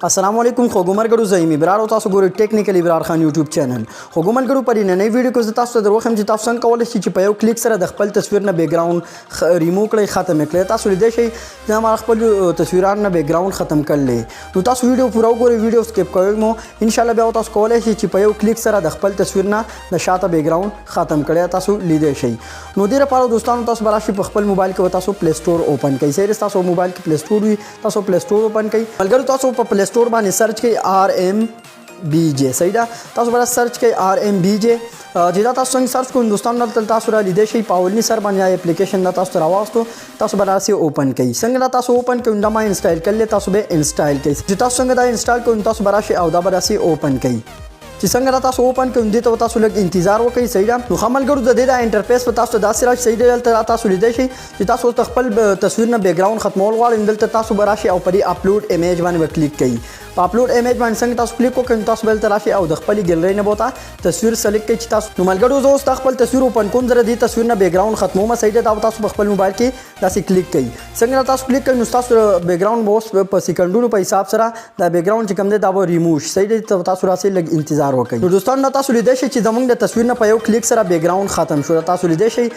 अस्सलाम वालेकुम خوګومر ګرو زېمی برار او تاسو ګورئ ټیکنیکلی برار خان یوټیوب چینل خوګومر ګرو پرې نننۍ ویډیو کې زه تاسو ته دروخم چې تاسو څنګه کولای شئ چې په یو کلیک سره د خپل تصویر نه بیک ګراوند ریموو کړئ ختم کړئ تاسو لیدای شئ چې ما خپل تصویران نه بیک ګراوند ختم کړل نو تاسو ویډیو پوره وګورئ ویډیو سکیپ کوئ مو ان شاء الله بیا تاسو کولای شئ چې په یو کلیک سره د خپل تصویر نه د شاته بیک ګراوند ختم کړئ تاسو لیدای شئ نو ډیره پاره دوستانو تاسو براشي په خپل موبایل کې تاسو پلی سٹور اوپن کړئ سره تاسو موبایل کې پلی سٹور وي تاسو پلی سٹور اوپن کړئ ملګرو تاسو په پلی سٹور باندې سرچ کړئ RMBJ صحیح ده تاسو بل سرچ کړئ RMBJ چې دا تاسو څنګه سرچ کوئ دوستانو دلته تاسو را لیدئ شئ په اولني سر باندې اپلیکیشن دا تاسو راوستو تاسو به راسي اوپن کړئ څنګه دا تاسو اوپن کړئ دا ما انسټال کړل تاسو به انسټال کړئ چې تاسو څنګه دا انسټال کوئ تاسو به راشي او دا به راسي اوپن کړئ چې څنګه تاسو اوپن کوئ دې ته تاسو لږ انتظار وکړئ صحیح ده نو خملګرو د دې د انټرفیس په تاسو داسې راشي صحیح ده دلته تاسو لیدئ شئ چې تاسو خپل تصویر نه بیک ګراوند ختمول غواړئ دلته تاسو به راشي او په دې اپلوډ ایمیج باندې به کلیک کړئ په اپلوډ ایمیج باندې څنګه تاسو کلیک وکړئ تاسو بل تر راشي او د خپل ګیلری نه بوته تصویر سلیکټ کړئ چې تاسو نو ملګرو زه اوس خپل تصویر اوپن کوم زره دې تصویر نه بیک ګراوند ختموم صحیح ده دا تاسو په خپل موبایل کې داسې کلیک کړئ څنګه تاسو کلیک کړئ نو تاسو بیک ګراوند به اوس په سکندونو په حساب سره دا بیک ګراوند چې کوم دی دا به ریموو صحیح ده تاسو راسي لږ انتظار وکړئ نو دوستانو تاسو لیدئ شئ چې زموږ د تصویر نه په یو کلیک سره بیک ګراوند ختم شو تاسو لیدئ شئ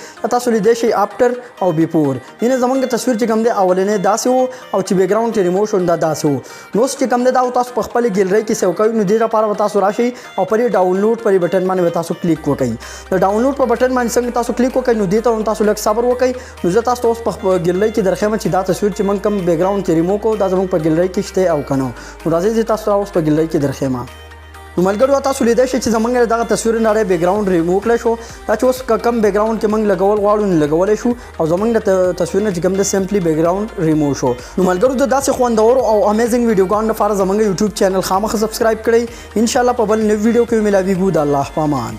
افټر او بیفور ینه زموږ د تصویر چې کوم دی اولنې داسې وو او چې بیک ګراوند ریموو شو دا داسې وو نو چې کوم دی دا تاسو په خپل ګیلری کې سیو کوئ نو دې لپاره تاسو راشئ او پرې ډاونلوډ پرې بټن باندې تاسو کلیک وکړئ د ډاونلوډ په بټن باندې څنګه تاسو کلیک وکړئ نو دې ته تاسو لږ صبر وکړئ نو زه تاسو اوس په ګیلری کې درخم چې دا تصویر چې من کوم بیک ګراوند ریموو کو دا زموږ په ګیلری کې شته او کنه نو راځي چې تاسو اوس په ګیلری کې درخم نو ملګرو تاسو لیدئ شئ چې زمونږ دغه تصویر نه بیک ګراوند ریموو کړی شو دا چې اوس کم بیک ګراوند کې موږ لګول غواړو نو لګولی شو او زمونږ د تصویر نه چې کوم د سمپلی بیک ګراوند ریموو شو نو ملګرو د داسې خوندورو او امیزنګ ویډیوګانو لپاره زمونږ یوټیوب چینل خامخا سبسکرایب کړئ ان شاء الله په بل نوي ویډیو کې ملاویږو د الله په امان